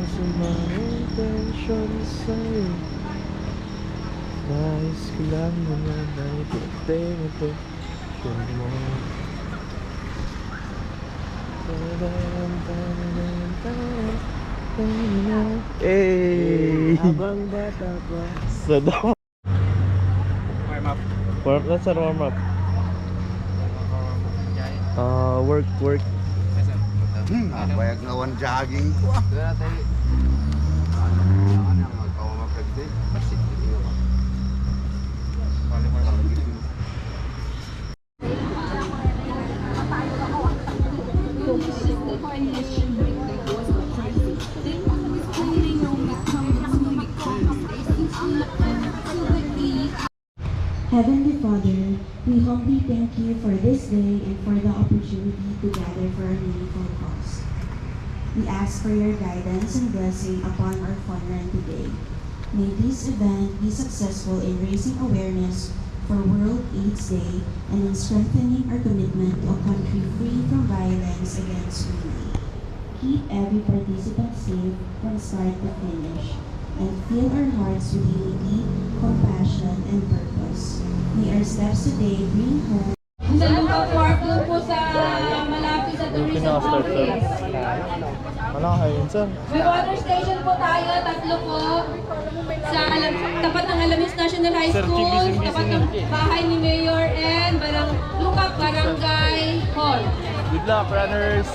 masama intention sa'yo. Nais ko lang naman na ipagdating ito siya mo. Hey! Habang bata pa. Sada. Warm up. Warm up. That's a warm up. Work. Bayag na one jogging ko. Heavenly Father, we humbly thank you for this day and for the opportunity to gather for a meaningful cause. We ask for your guidance and blessing upon our fun run today. May this event be successful in raising awareness for World AIDS Day and in strengthening our commitment to a country free from violence against women. Keep every participant safe from start to finish, and fill our hearts with unity, compassion, and purpose. May our steps today bring home. Sa Lupa Park, doon po sa malapit sa tourism office. Wala ka yun, sir. May water station po tayo, 3 po. Sa tapat ng Alamis National High School, tapat ng bahay ni Mayor and Lupa Barangay Hall. Good luck, runners!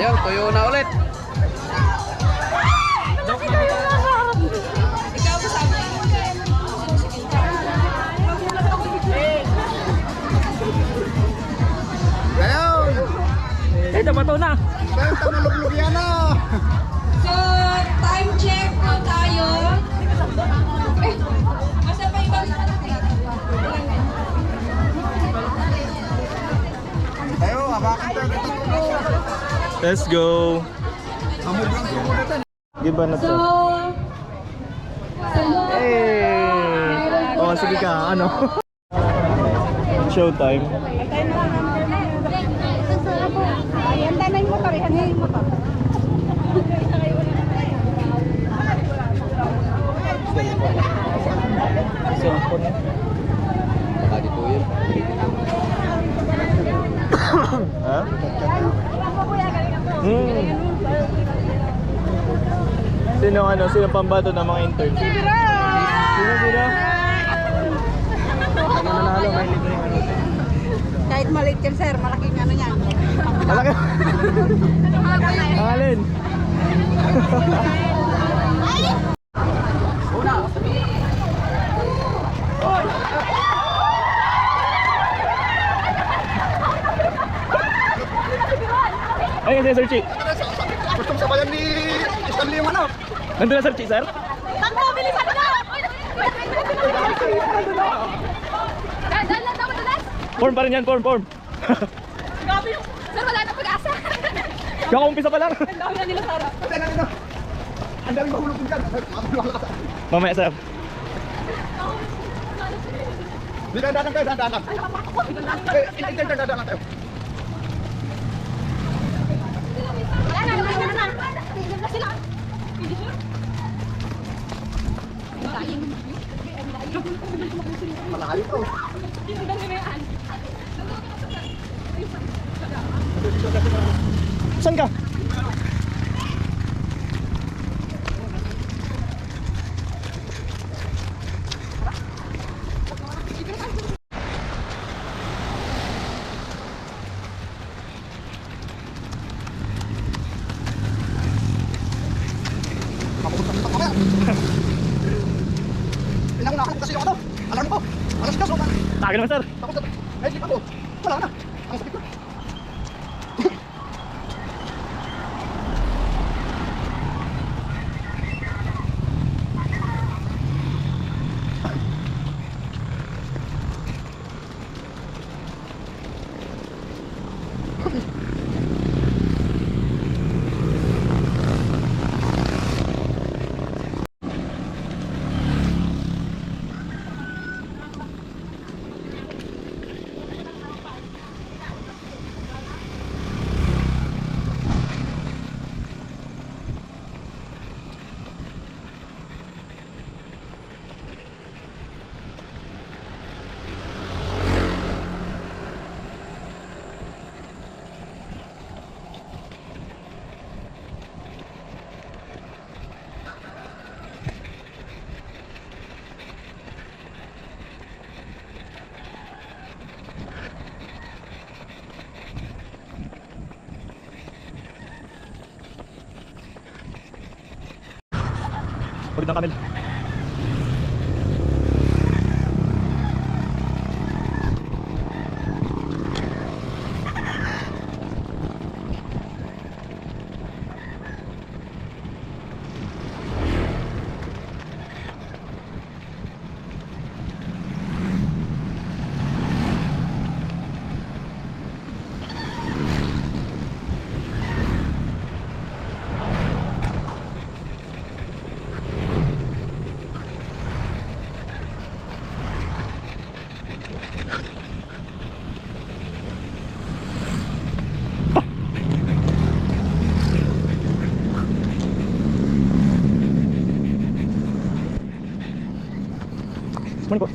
Ayun, tuyo na ulit. Ayun! Ito, bato na! Ayun, tamalog-log yan na! So, time check po tayo. Asa pa ibang Ayun, abakan tayo dito. Let's go! Amugang suko na tayo. Giba na So, to. sa loob. Hey! Oh, sige ka, ano? Showtime. Ayan, tanay mo motor, yan yung motor. Cellphone na. Baka dito yun. Ha? Sino pambato ng mga intern? Sino? Ano, may libre ano. Kahit maliit yan, sir. Malaking ano yan. Malaki. Ang alin? Ayun si Sir Chi. Gusto mo sa bayan ni Stanley yung ano? Nandun na Sir Chi, sir? Tangko, bilisan mo! Dahan lang naman ulit. Form pa rin yan, form. Grabe yung... Sir, wala na pag-asa. Kaka-umpisa pa lang. Ang dami na nila, Sara. Ang daming mahulog din dyan. Mamaya, sir. Di dandanan kayo, dandanan. Dandanan tayo. Wala na, wala na. Tigil na sila. Malayo to. Saan ka? Pinangunahan ko kasi yung ano. Alarm ko. Alas ka, so. Tagal naman, sir. Tapos, ay, di pa po. Wala na. Ang sakit na. Pagod ng kamil. Morning po.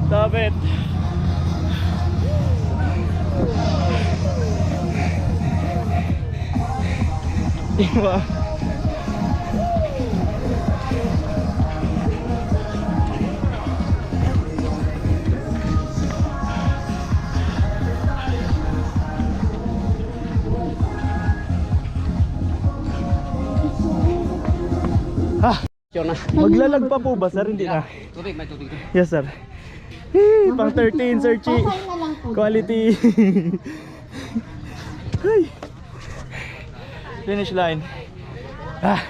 Stop it. Diba? Ha? Sure na. Maglalag pa po ba, sir? Hindi na. Tubig, may tubig. Yes, sir. Pang 13, Sir Chi. Quality. Ay. Finish line. Ah.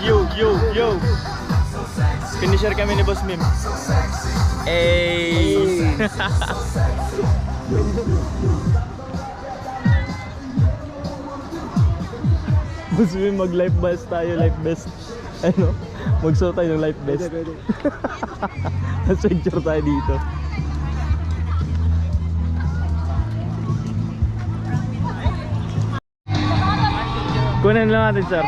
Yo. Finisher kami ni Boss Mim. Hey. Boss Mim, mag life vest tayo, life vest. Ano? Magsuot tayo ng life vest. Pwede. Adventure tayo dito. Kunin lang natin, sir.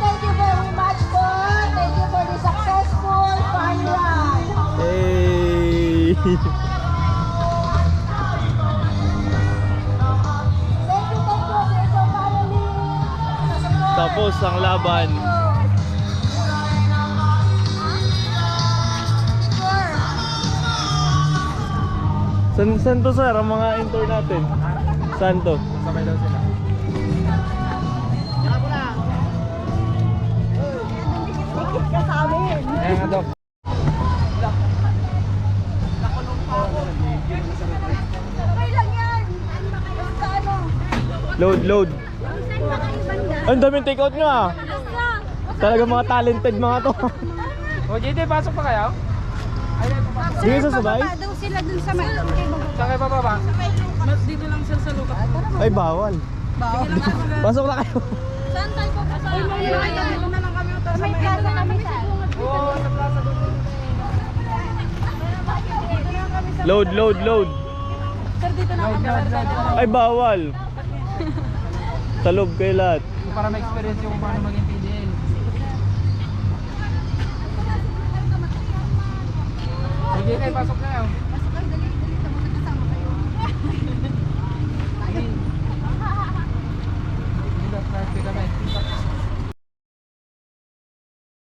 Thank you very much po. Thank you for the successful fun run. Hey! Thank you Virtual Family. Tapos ang laban. San to, sir, ang mga intern natin? San to? Sabay daw sila. Ayan nga, Dok. Okay lang yan. Basta ano. Load. Ang daming take out nyo ah. Talaga mga talented mga to. O, JD, pasok pa kayo? Sige, sasabay? Daw sila dun sa may Saan kayo bababa? Ay, bawal. Pasok lang kayo. Saan tayo po? May plaza kami sa Oo, sa plaza doon. Load. Ay, bawal. Sa loob kayo lahat. Para ma-experience yung paano maging PDL. Sige, kayo, pasok na yun. Hindi, practice kami.